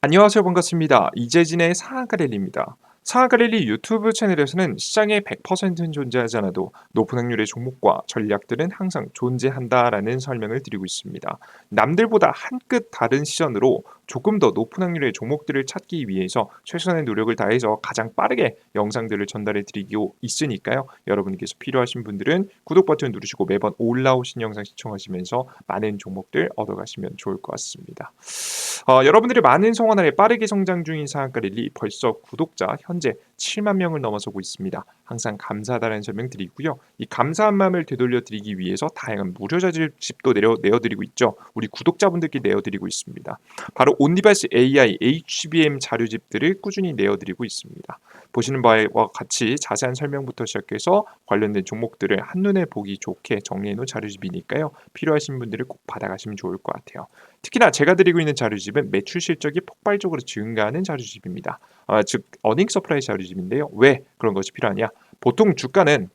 안녕하세요. 반갑습니다. 이재진의 상한가랠리입니다. 상한가랠리 유튜브 채널에서는 시장에 100%는 존재하지 않아도 높은 확률의 종목과 전략들은 항상 존재한다라는 설명을 드리고 있습니다. 남들보다 한 끗 다른 시선으로 조금 더 높은 확률의 종목들을 찾기 위해서 최선의 노력을 다해서 가장 빠르게 영상들을 전달해 드리고 있으니까요. 여러분께서 필요하신 분들은 구독 버튼 누르시고 매번 올라오신 영상 시청하시면서 많은 종목들 얻어가시면 좋을 것 같습니다. 여러분들의 많은 성원 아래 빠르게 성장 중인 상한가랠리 벌써 구독자 현재 7만 명을 넘어서고 있습니다. 항상 감사하다는 설명 드리고요. 이 감사한 마음을 되돌려 드리기 위해서 다양한 무료 자료집도 내어드리고 있죠. 우리 구독자분들께 내어드리고 있습니다. 바로 온리버스 AI HBM 자료집들을 꾸준히 내어드리고 있습니다. 보시는 바와 같이 자세한 설명부터 시작해서 관련된 종목들을 한눈에 보기 좋게 정리해놓은 자료집이니까요. 필요하신 분들은 꼭 받아가시면 좋을 것 같아요. 특히나 제가 드리고 있는 자료집은 매출 실적이 폭발적으로 증가하는 자료집입니다. 즉 어닝 서프라이 자료집인데요. 왜 그런 것이 필요하냐? 보통 주가는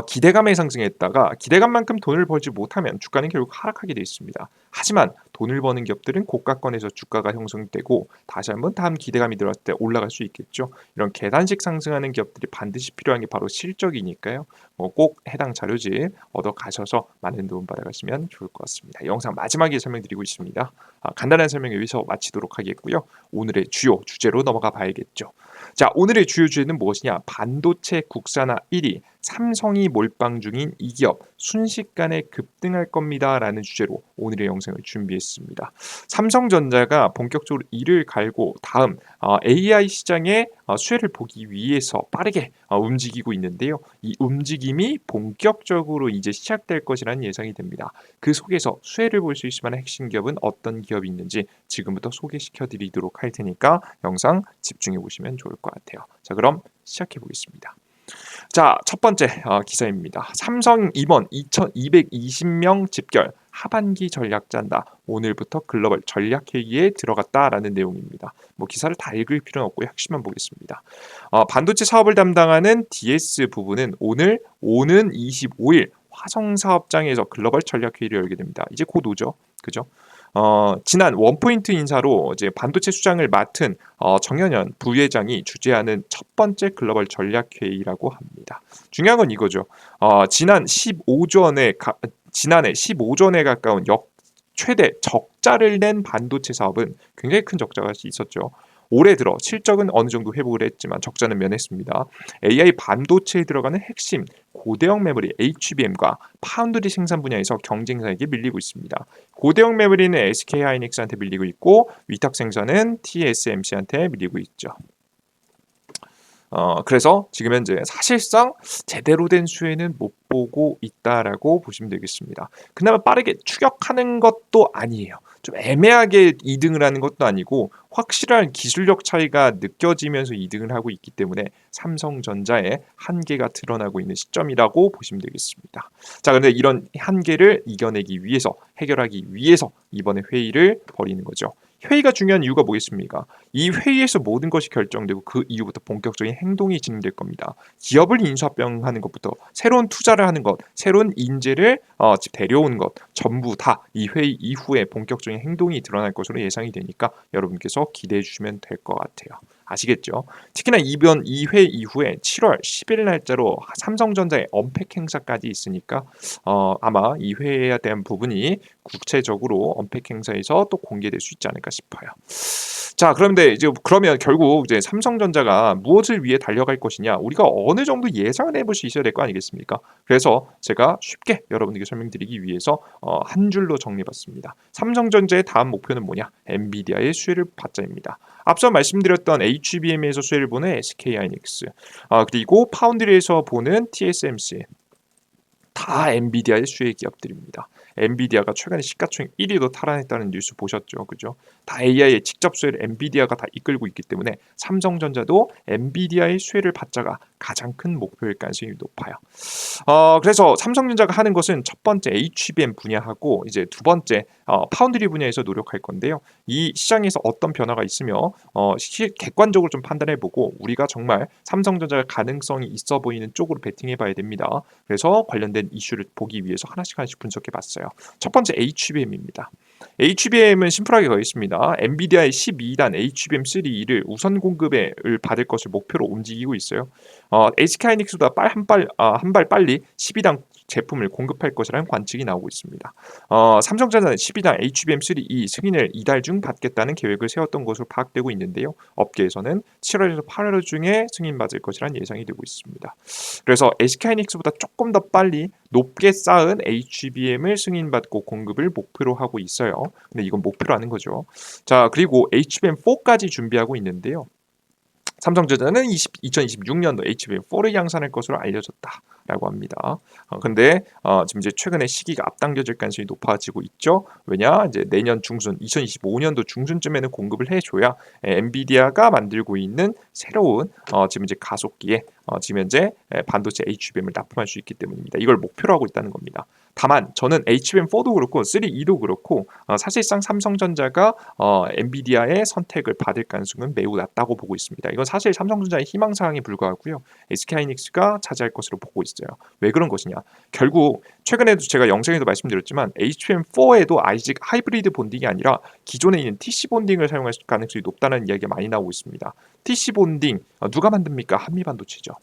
기대감에 상승했다가 기대감만큼 돈을 벌지 못하면 주가는 결국 하락하게 되어 있습니다. 하지만 돈을 버는 기업들은 고가권에서 주가가 형성되고 다시 한번 다음 기대감이 들어왔을 때 올라갈 수 있겠죠. 이런 계단식 상승하는 기업들이 반드시 필요한 게 바로 실적이니까요. 꼭 해당 자료집 얻어 가셔서 많은 도움 받아가시면 좋을 것 같습니다. 영상 마지막에 설명드리고 있습니다. 간단한 설명 여기서 마치도록 하겠고요. 오늘의 주요 주제로 넘어가 봐야겠죠. 자, 오늘의 주요 주제는 무엇이냐? 반도체 국산화 1위 삼성이 몰빵 중인 이 기업 순식간에 급등할 겁니다라는 주제로 오늘의 영상을 준비했습니다. 삼성전자가 본격적으로 이를 갈고 다음 AI 시장의 수혜를 보기 위해서 빠르게 움직이고 있는데요. 이 움직임이 본격적으로 이제 시작될 것이라는 예상이 됩니다. 그 속에서 수혜를 볼 수 있을 만한 핵심 기업은 어떤 기업이 있는지 지금부터 소개시켜 드리도록 할 테니까 영상 집중해 보시면 좋을 것 같아요. 자, 그럼 시작해 보겠습니다. 자, 첫 번째 기사입니다. 삼성 임원 2,220명 집결 하반기 전략 짠다. 오늘부터 글로벌 전략 회의에 들어갔다라는 내용입니다. 기사를 다 읽을 필요는 없고 핵심만 보겠습니다. 반도체 사업을 담당하는 DS 부부는 오는 25일 화성 사업장에서 글로벌 전략 회의를 열게 됩니다. 이제 곧 오죠. 그죠? 지난 원포인트 인사로 이제 반도체 수장을 맡은 정현현 부회장이 주재하는 첫 번째 글로벌 전략 회의라고 합니다. 중요한 건 이거죠. 지난해 15조 원에 가까운 최대 적자를 낸 반도체 사업은 굉장히 큰 적자가 있었죠. 올해 들어 실적은 어느 정도 회복을 했지만 적자는 면했습니다. AI 반도체에 들어가는 핵심 고대형 메모리 HBM과 파운드리 생산 분야에서 경쟁사에게 밀리고 있습니다. 고대형 메모리는 SK 하이닉스한테 밀리고 있고 위탁 생산은 TSMC한테 밀리고 있죠. 그래서 지금 현재 사실상 제대로 된 수혜는 못 보고 있다라고 보시면 되겠습니다. 그나마 빠르게 추격하는 것도 아니에요. 좀 애매하게 2등을 하는 것도 아니고 확실한 기술력 차이가 느껴지면서 2등을 하고 있기 때문에 삼성전자의 한계가 드러나고 있는 시점이라고 보시면 되겠습니다. 자, 그런데 이런 한계를 이겨내기 위해서 해결하기 위해서 이번에 회의를 벌이는 거죠. 회의가 중요한 이유가 뭐겠습니까? 이 회의에서 모든 것이 결정되고 그 이후부터 본격적인 행동이 진행될 겁니다. 기업을 인수합병하는 것부터 새로운 투자를 하는 것, 새로운 인재를 데려오는 것 전부 다 이 회의 이후에 본격적인 행동이 드러날 것으로 예상이 되니까 여러분께서 기대해 주시면 될 것 같아요. 아시겠죠? 특히나 이번 이 회 이후에 7월 10일 날짜로 삼성전자의 언팩 행사까지 있으니까 아마 이 회의에 대한 부분이 구체적으로 언팩 행사에서 또 공개될 수 있지 않을까 싶어요. 자, 그러면 결국 이제 삼성전자가 무엇을 위해 달려갈 것이냐, 우리가 어느 정도 예상을 해볼 수 있어야 될 거 아니겠습니까? 그래서 제가 쉽게 여러분들께 설명드리기 위해서 한 줄로 정리해봤습니다. 삼성전자의 다음 목표는 뭐냐? 엔비디아의 수혜를 받자입니다. 앞서 말씀드렸던 HBM에서 수혜를 보는 SK 하이닉스, 그리고 파운드리에서 보는 TSMC, 다 엔비디아의 수혜 기업들입니다. 엔비디아가 최근에 시가총액 1위도 탈환했다는 뉴스 보셨죠, 그죠? 다 AI의 직접 수혜를 엔비디아가 다 이끌고 있기 때문에 삼성전자도 엔비디아의 수혜를 받자가 가장 큰 목표일 가능성이 높아요. 그래서 삼성전자가 하는 것은 첫 번째 HBM 분야하고 이제 두 번째 파운드리 분야에서 노력할 건데요. 이 시장에서 어떤 변화가 있으며 객관적으로 좀 판단해보고 우리가 정말 삼성전자가 가능성이 있어 보이는 쪽으로 베팅해봐야 됩니다. 그래서 관련된 이슈를 보기 위해서 하나씩 분석해봤어요. 첫 번째 HBM입니다. HBM은 심플하게 가겠습니다. 엔비디아의 12단 HBM3를 우선 공급을 받을 것을 목표로 움직이고 있어요. SK 하이닉스보다 한 발 빨리 12단 제품을 공급할 것이라는 관측이 나오고 있습니다. 삼성전자는 12단 HBM3E 승인을 이달 중 받겠다는 계획을 세웠던 것으로 파악되고 있는데요. 업계에서는 7월에서 8월 중에 승인받을 것이라는 예상이 되고 있습니다. 그래서 SK하이닉스보다 조금 더 빨리 높게 쌓은 HBM을 승인받고 공급을 목표로 하고 있어요. 근데 이건 목표라는 거죠. 자, 그리고 HBM4까지 준비하고 있는데요. 삼성전자는 2026년도 HBM4를 양산할 것으로 알려졌다라고 합니다. 근데 지금 이제 최근에 시기가 앞당겨질 가능성이 높아지고 있죠. 왜냐? 이제 내년 중순, 2025년도 중순쯤에는 공급을 해줘야 엔비디아가 만들고 있는 새로운 지금 이제 가속기에 지금 현재 반도체 HBM을 납품할 수 있기 때문입니다. 이걸 목표로 하고 있다는 겁니다. 다만 저는 HBM4도 그렇고 3E도 그렇고 사실상 삼성전자가 엔비디아의 선택을 받을 가능성은 매우 낮다고 보고 있습니다. 이건 사실 삼성전자의 희망사항에 불과하고요. SK하이닉스가 차지할 것으로 보고 있어요. 왜 그런 것이냐? 결국 최근에도 제가 영상에도 말씀드렸지만 HBM4에도 아직 하이브리드 본딩이 아니라 기존에 있는 TC 본딩을 사용할 가능성이 높다는 이야기가 많이 나오고 있습니다. TC 본딩 누가 만듭니까? 한미반도체죠.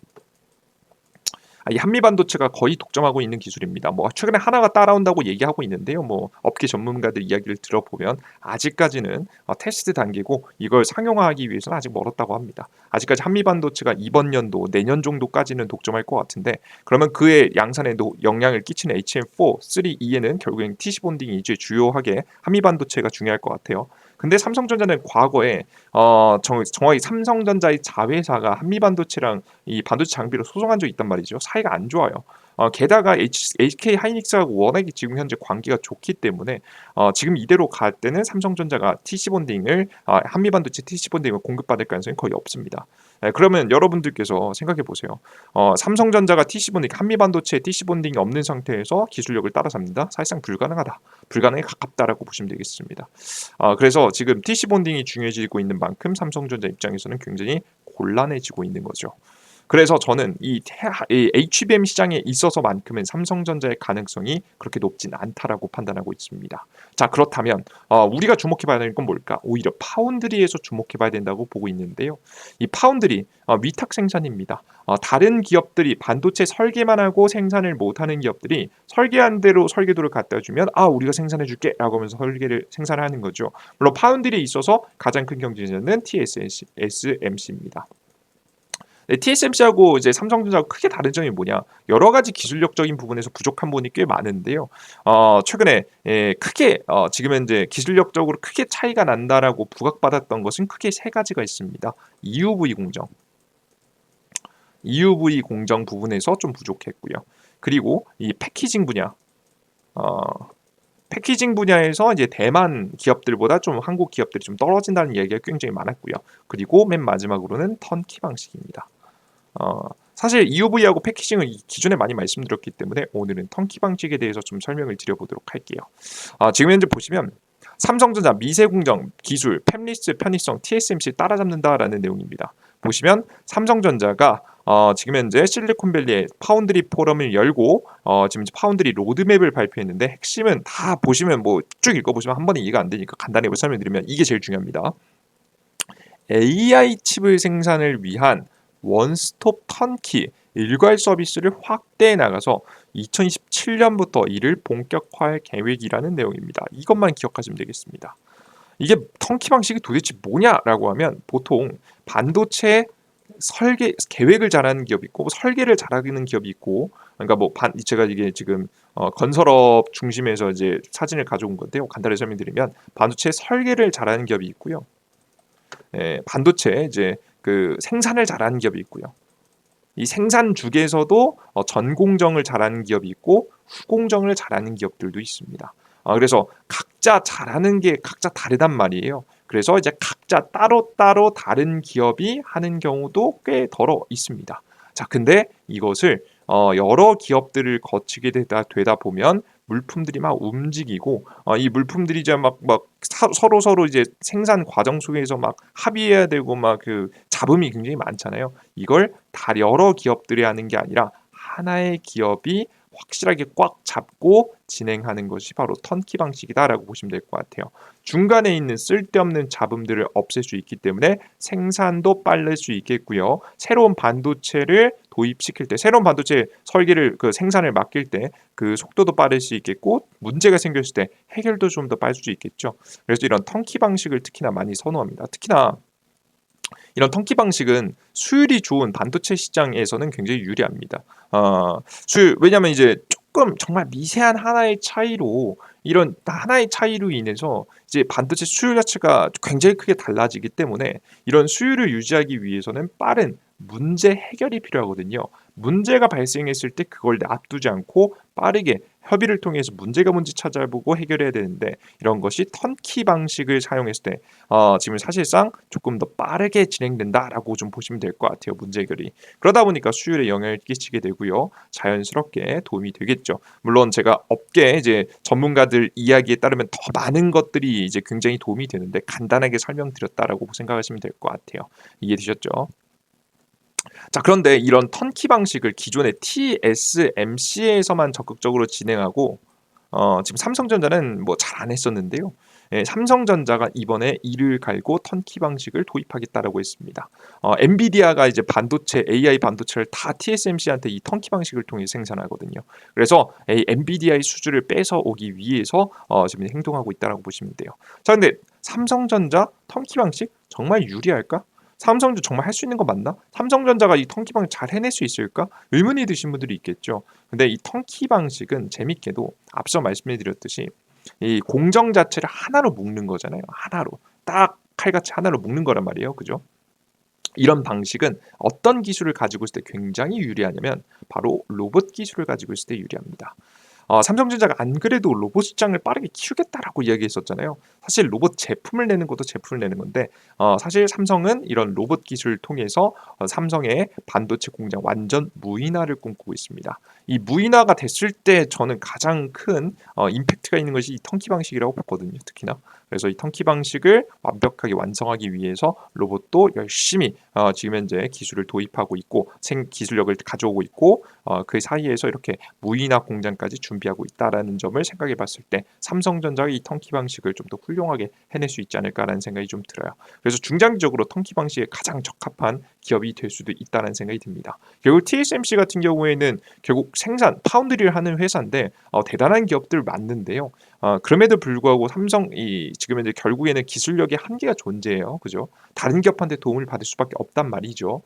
이 한미반도체가 거의 독점하고 있는 기술입니다. 뭐 최근에 하나가 따라온다고 얘기하고 있는데요. 뭐 업계 전문가들 이야기를 들어보면 아직까지는 테스트 단계고 이걸 상용화하기 위해서는 아직 멀었다고 합니다. 아직까지 한미반도체가 이번 연도, 내년 정도까지는 독점할 것 같은데 그러면 그의 양산에도 영향을 끼치는 HM4, 3E에는 결국엔 TC 본딩이 이제 주요하게 한미반도체가 중요할 것 같아요. 근데 삼성전자는 과거에 정확히 삼성전자의 자회사가 한미반도체랑 이 반도체 장비를 소송한 적이 있단 말이죠. 사이가 안 좋아요. 게다가 HK 하이닉스하고 워낙에 지금 현재 관계가 좋기 때문에 지금 이대로 갈 때는 삼성전자가 TC 본딩을 한미반도체 TC 본딩을 공급받을 가능성이 거의 없습니다. 그러면 여러분들께서 생각해 보세요. 삼성전자가 TC 본딩, 한미반도체 TC 본딩이 없는 상태에서 기술력을 따라잡는다? 사실상 불가능하다. 불가능에 가깝다라고 보시면 되겠습니다. 그래서 지금 TC 본딩이 중요해지고 있는 만큼 삼성전자 입장에서는 굉장히 곤란해지고 있는 거죠. 그래서 저는 이 HBM 시장에 있어서만큼은 삼성전자의 가능성이 그렇게 높진 않다라고 판단하고 있습니다. 자, 그렇다면 우리가 주목해봐야 되는 건 뭘까? 오히려 파운드리에서 주목해봐야 된다고 보고 있는데요. 이 파운드리 위탁 생산입니다. 다른 기업들이 반도체 설계만 하고 생산을 못하는 기업들이 설계한 대로 설계도를 갖다 주면 우리가 생산해줄게라고 하면서 설계를 생산하는 거죠. 물론 파운드리에 있어서 가장 큰 경쟁자는 TSMC입니다. 네, TSMC하고 이제 삼성전자하고 크게 다른 점이 뭐냐? 여러 가지 기술력적인 부분에서 부족한 부분이 꽤 많은데요. 최근에 크게 지금 현재 기술력적으로 크게 차이가 난다라고 부각받았던 것은 크게 세 가지가 있습니다. EUV 공정 부분에서 좀 부족했고요. 그리고 이 패키징 분야, 패키징 분야에서 이제 대만 기업들보다 좀 한국 기업들이 좀 떨어진다는 얘기가 굉장히 많았고요. 그리고 맨 마지막으로는 턴키 방식입니다. 사실 EUV하고 패키징을 기존에 많이 말씀드렸기 때문에 오늘은 턴키 방식에 대해서 좀 설명을 드려보도록 할게요. 지금 현재 보시면 삼성전자 미세공정 기술, 팹리스 편의성, TSMC 따라잡는다라는 내용입니다. 보시면 삼성전자가 지금 현재 실리콘밸리에 파운드리 포럼을 열고 지금 파운드리 로드맵을 발표했는데 핵심은 다 보시면 뭐 쭉 읽어보시면 한 번에 이해가 안 되니까 간단히 설명드리면 이게 제일 중요합니다. AI 칩을 생산을 위한 원스톱 턴키 일괄 서비스를 확대해 나가서 2027년부터 이를 본격화할 계획이라는 내용입니다. 이것만 기억하시면 되겠습니다. 이게 턴키 방식이 도대체 뭐냐라고 하면 보통 반도체 설계 계획을 잘하는 기업이 있고 설계를 잘하는 기업이 있고 그러니까 뭐 제가 이게 지금 건설업 중심에서 이제 사진을 가져온 건데요. 간단히 설명드리면 반도체 설계를 잘하는 기업이 있고요. 반도체 이제 그 생산을 잘하는 기업이 있고요. 이 생산 중에서도 전공정을 잘하는 기업이 있고 후공정을 잘하는 기업들도 있습니다. 그래서 각자 잘하는 게 각자 다르단 말이에요. 그래서 이제 각자 따로따로 다른 기업이 하는 경우도 꽤 덜어 있습니다. 자, 근데 이것을 여러 기업들을 거치게 되다 보면 물품들이 막 움직이고 이 물품들이 이제 막 서로 이제 생산 과정 속에서 막 합의해야 되고 막 그 잡음이 굉장히 많잖아요. 이걸 다 여러 기업들이 하는 게 아니라 하나의 기업이 확실하게 꽉 잡고 진행하는 것이 바로 턴키 방식이다라고 보시면 될 것 같아요. 중간에 있는 쓸데없는 잡음들을 없앨 수 있기 때문에 생산도 빠를 수 있겠고요. 새로운 반도체를 도입시킬 때, 새로운 반도체 설계를 생산을 맡길 때 그 속도도 빠를 수 있겠고, 문제가 생겼을 때 해결도 좀 더 빠를 수 있겠죠. 그래서 이런 턴키 방식을 특히나 많이 선호합니다. 특히나 이런 턴키 방식은 수율이 좋은 반도체 시장에서는 굉장히 유리합니다. 수율, 왜냐하면 이제 조금 정말 미세한 하나의 차이로, 이런 하나의 차이로 인해서 이제 반도체 수율 자체가 굉장히 크게 달라지기 때문에 이런 수율을 유지하기 위해서는 빠른 문제 해결이 필요하거든요. 문제가 발생했을 때 그걸 놔두지 않고 빠르게 협의를 통해서 문제가 뭔지 찾아보고 해결해야 되는데, 이런 것이 턴키 방식을 사용했을 때 지금 사실상 조금 더 빠르게 진행된다라고 좀 보시면 될 것 같아요. 문제 해결이. 그러다 보니까 수율에 영향을 끼치게 되고요. 자연스럽게 도움이 되겠죠. 물론 제가 업계 이제 전문가들 이야기에 따르면 더 많은 것들이 이제 굉장히 도움이 되는데, 간단하게 설명드렸다라고 생각하시면 될 것 같아요. 이해되셨죠? 자, 그런데 이런 턴키 방식을 기존의 TSMC에서만 적극적으로 진행하고, 지금 삼성전자는 뭐 잘 안 했었는데요. 예, 삼성전자가 이번에 이를 갈고 턴키 방식을 도입하겠다라고 했습니다. 엔비디아가 이제 반도체, AI 반도체를 다 TSMC한테 이 턴키 방식을 통해 생산하거든요. 그래서 이 엔비디아의 수주를 뺏어 오기 위해서 지금 행동하고 있다라고 보시면 돼요. 자, 근데 삼성전자 턴키 방식 정말 유리할까? 삼성전자 정말 할 수 있는 거 맞나? 삼성전자가 이 턴키 방식 잘 해낼 수 있을까? 의문이 드신 분들이 있겠죠. 근데 이 턴키 방식은 재밌게도 앞서 말씀드렸듯이 이 공정 자체를 하나로 묶는 거잖아요. 하나로. 딱 칼같이 하나로 묶는 거란 말이에요. 그죠? 이런 방식은 어떤 기술을 가지고 있을 때 굉장히 유리하냐면 바로 로봇 기술을 가지고 있을 때 유리합니다. 삼성전자가 안 그래도 로봇 시장을 빠르게 키우겠다라고 이야기했었잖아요. 사실 로봇 제품을 내는 것도 제품을 내는 건데, 사실 삼성은 이런 로봇 기술을 통해서 삼성의 반도체 공장 완전 무인화를 꿈꾸고 있습니다. 이 무인화가 됐을 때 저는 가장 큰 임팩트가 있는 것이 이 턴키 방식이라고 봤거든요. 특히나. 그래서 이 턴키 방식을 완벽하게 완성하기 위해서 로봇도 열심히 지금 현재 기술을 도입하고 있고 기술력을 가져오고 있고, 그 사이에서 이렇게 무인화 공장까지 준비하고 있다라는 점을 생각해 봤을 때 삼성전자가 이 턴키 방식을 좀 더 훌륭하게 해낼 수 있지 않을까라는 생각이 좀 들어요. 그래서 중장기적으로 턴키 방식에 가장 적합한 기업이 될 수도 있다는 생각이 듭니다. 결국 TSMC 같은 경우에는 결국 생산 파운드리를 하는 회사인데 대단한 기업들 맞는데요. 그럼에도 불구하고 삼성이 지금 현재 결국에는 기술력의 한계가 존재해요. 그죠? 다른 기업한테 도움을 받을 수밖에 없단 말이죠.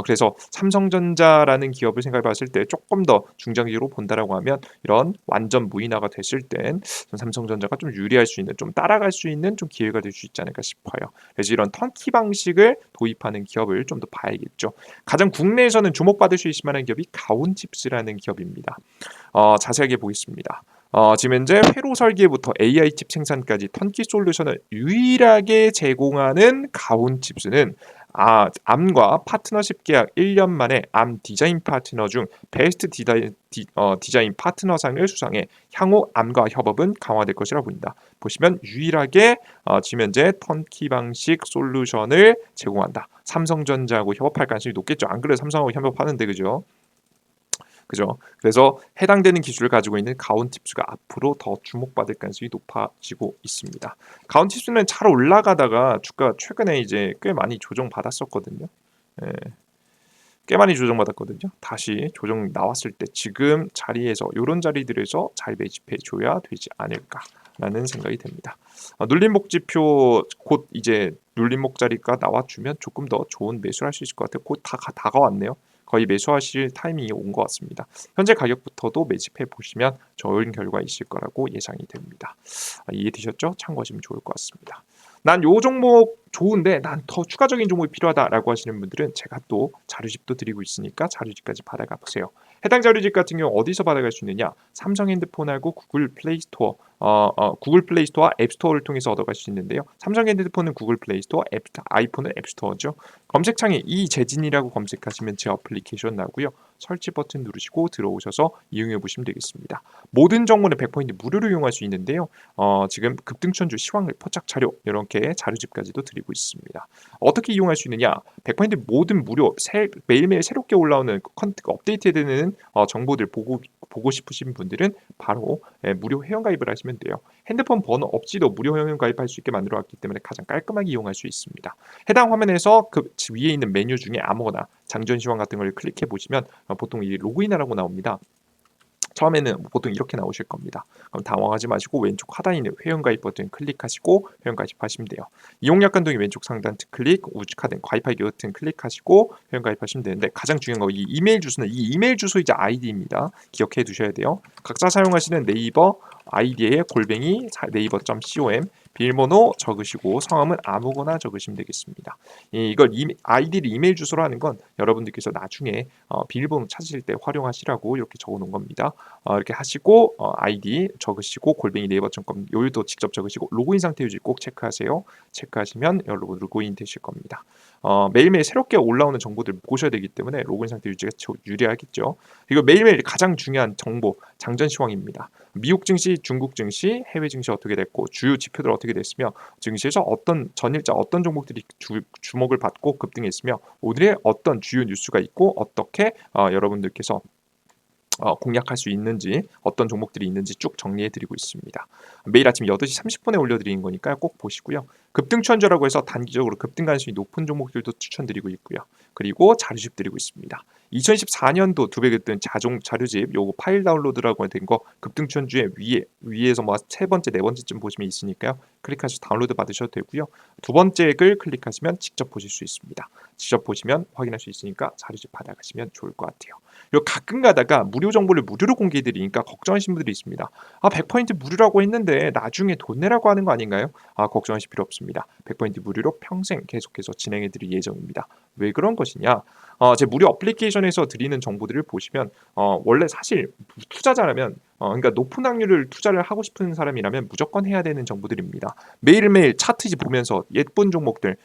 그래서 삼성전자라는 기업을 생각해 봤을 때 조금 더 중장기로 본다라고 하면 이런 완전 무인화가 됐을 땐 삼성전자가 좀 유리할 수 있는, 좀 따라갈 수 있는 좀 기회가 될 수 있지 않을까 싶어요. 그래서 이런 턴키 방식을 도입하는 기업을 좀 더 봐야겠죠. 가장 국내에서는 주목받을 수 있을 만한 기업이 가온칩스라는 기업입니다. 자세하게 보겠습니다. 지금 현재 회로 설계부터 AI 칩 생산까지 턴키 솔루션을 유일하게 제공하는 가온칩스는 암과 파트너십 계약 1년 만에 암 디자인 파트너 중 베스트 디자인 파트너상을 수상해 향후 암과 협업은 강화될 것이라 보인다. 보시면 유일하게 지금 현재 턴키 방식 솔루션을 제공한다. 삼성전자하고 협업할 가능성이 높겠죠. 안 그래도 삼성하고 협업하는데, 그죠? 그죠? 그래서 해당되는 기술을 가지고 있는 가온칩스가 앞으로 더 주목받을 가능성이 높아지고 있습니다. 가온칩스는 잘 올라가다가 주가 최근에 이제 꽤 많이 조정받았었거든요. 예, 꽤 많이 조정받았거든요. 다시 조정 나왔을 때 지금 자리에서, 이런 자리들에서 잘 매집해 줘야 되지 않을까라는 생각이 듭니다. 눌림목 지표 곧 이제 눌림목 자리가 나와주면 조금 더 좋은 매수를 할 수 있을 것 같아요. 곧 다가왔네요. 거의 매수하실 타이밍이 온 것 같습니다. 현재 가격부터도 매집해 보시면 좋은 결과 있을 거라고 예상이 됩니다. 이해되셨죠? 참고하시면 좋을 것 같습니다. 난 요 종목 좋은데 난 더 추가적인 종목이 필요하다라고 하시는 분들은 제가 또 자료집도 드리고 있으니까 자료집까지 받아가 보세요. 해당 자료집 같은 경우 어디서 받아갈 수 있느냐? 삼성 핸드폰하고 구글 플레이 스토어, 구글 플레이 스토어와 앱 스토어를 통해서 얻어갈 수 있는데요. 삼성 핸드폰은 구글 플레이 스토어, 아이폰은 앱 스토어죠. 검색창에 이재진이라고 검색하시면 제 어플리케이션 나오고요. 설치 버튼 누르시고 들어오셔서 이용해 보시면 되겠습니다. 모든 정보는 100% 무료로 이용할 수 있는데요. 지금 급등천주 시황을 포착 자료 이렇게 자료집까지도 드리고 있습니다. 어떻게 이용할 수 있느냐? 100% 모든 무료 매일매일 새롭게 올라오는 컨텐츠 업데이트되는 정보들 보고 싶으신 분들은 바로 무료 회원 가입을 하시면 돼요. 핸드폰 번호 없이도 무료 회원 가입할 수 있게 만들어 왔기 때문에 가장 깔끔하게 이용할 수 있습니다. 해당 화면에서 그 위에 있는 메뉴 중에 아무거나 장전 시황 같은 걸 클릭해 보시면 보통 이 로그인하라고 나옵니다. 처음에는 보통 이렇게 나오실 겁니다. 그럼 당황하지 마시고 왼쪽 하단에 있는 회원가입 버튼 클릭하시고 회원가입하시면 돼요. 이용약관동이 왼쪽 상단 클릭, 우측하단 가입하기 버튼 클릭하시고 회원가입하시면 되는데 가장 중요한 거 이 이메일 주소는 이 이메일 주소이자 아이디입니다. 기억해 두셔야 돼요. 각자 사용하시는 네이버 아이디에 골뱅이 네이버.com 비밀번호 적으시고 성함은 아무거나 적으시면 되겠습니다. 이걸 아이디를 이메일 주소로 하는 건 여러분들께서 나중에 비밀번호 찾으실 때 활용하시라고 이렇게 적어놓은 겁니다. 이렇게 하시고 아이디 적으시고 골뱅이 네이버.com 요일도 직접 적으시고 로그인 상태 유지 꼭 체크하세요. 체크하시면 여러분 로그인 되실 겁니다. 매일매일 새롭게 올라오는 정보들 보셔야 되기 때문에 로그인 상태 유지가 유리하겠죠. 그리고 매일매일 가장 중요한 정보 장전 시황입니다. 미국 증시, 중국 증시, 해외 증시 어떻게 됐고 주요 지표들 어떻게 됐으며 증시에서 어떤 전일자 어떤 종목들이 주목을 받고 급등했으며 오늘의 어떤 주요 뉴스가 있고 어떻게 여러분들께서 공략할 수 있는지 어떤 종목들이 있는지 쭉 정리해 드리고 있습니다. 매일 아침 8시 30분에 올려드리는 거니까요. 꼭 보시고요. 급등천주라고 해서 단기적으로 급등 가능성이 높은 종목들도 추천드리고 있고요. 그리고 자료집 드리고 있습니다. 2014년도 2배 급등 자료집 요거 파일 다운로드라고 된 거 급등천주에 위에서 뭐 세 번째 네 번째쯤 보시면 있으니까요. 클릭하셔서 다운로드 받으셔도 되고요. 두 번째 글 클릭하시면 직접 보실 수 있습니다. 직접 보시면 확인할 수 있으니까 자료집 받아가시면 좋을 것 같아요. 그리고 가끔 가다가 무료 정보를 무료로 공개해 드리니까 걱정하시는 분들이 있습니다. 100% 무료라고 했는데 나중에 돈 내라고 하는 거 아닌가요? 걱정하실 필요 없습니다. 100% 무료로 평생 계속해서 진행해 드릴 예정입니다. 왜 그런 것이냐? 제 무료 어플리케이션에서 드리는 정보들을 보시면 원래 사실 투자자라면 그러니까 높은 확률을 투자를 하고 싶은 사람이라면 무조건 해야 되는 정보들입니다. 매일매일 차트 보면서 예쁜 종목들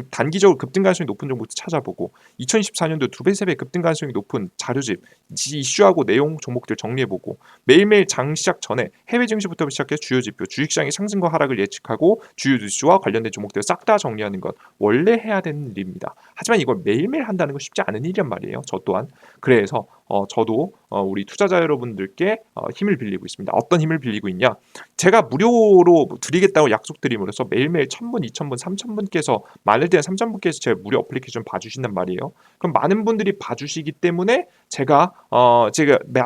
단기적으로 급등 가능성이 높은 종목들 찾아보고 2014년도 2배, 3배 급등 가능성이 높은 자료집, 이슈하고 내용 종목들 정리해보고 매일매일 장 시작 전에 해외 증시부터 시작해 주요 지표, 주식시장의 상승과 하락을 예측하고 주요 뉴스와 관련된 종목들을 싹 다 정리하는 것 원래 해야 되는 일입니다. 하지만 이걸 매일매일 한다는 건 쉽지 않은 일이란 말이에요. 저 또한. 그래서 저도 우리 투자자 여러분들께 힘을 빌리고 있습니다. 어떤 힘을 빌리고 있냐? 제가 무료로 드리겠다고 약속드림으로써 매일매일 1,000분, 2,000분, 3,000분께서 많을 때는 3,000분께서 제 무료 어플리케이션 봐주신단 말이에요. 그럼 많은 분들이 봐주시기 때문에 제가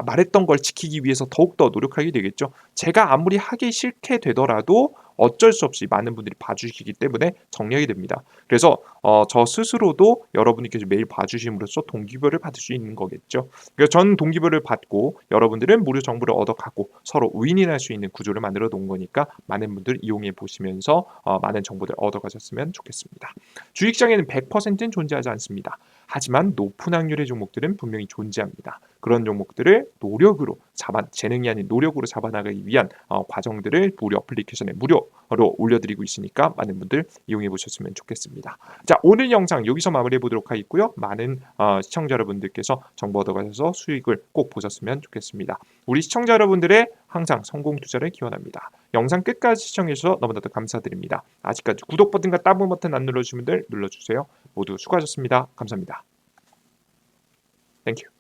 말했던 걸 지키기 위해서 더욱더 노력하게 되겠죠. 제가 아무리 하기 싫게 되더라도 어쩔 수 없이 많은 분들이 봐주시기 때문에 정리하게 됩니다. 그래서 저 스스로도 여러분께서 매일 봐주심으로써 동기부여를 받을 수 있는 거겠죠. 그래서 전 동기부여를 받고 여러분들은 무료 정보를 얻어가고 서로 윈윈할 수 있는 구조를 만들어 놓은 거니까 많은 분들 이용해 보시면서 많은 정보들 얻어가셨으면 좋겠습니다. 주식시장에는 100%는 존재하지 않습니다. 하지만 높은 확률의 종목들은 분명히 존재합니다. 그런 종목들을 노력으로 재능이 아닌 노력으로 잡아나가기 위한 과정들을 무료 어플리케이션에 무료로 올려드리고 있으니까 많은 분들 이용해 보셨으면 좋겠습니다. 자, 오늘 영상 여기서 마무리해 보도록 하겠고요. 많은 시청자 여러분들께서 정보 얻어가셔서 수익을 꼭 보셨으면 좋겠습니다. 우리 시청자 여러분들의 항상 성공 투자를 기원합니다. 영상 끝까지 시청해주셔서 너무나도 감사드립니다. 아직까지 구독 버튼과 따봉 버튼 안 눌러주신 분들 눌러주세요. 모두 수고하셨습니다. 감사합니다. 땡큐.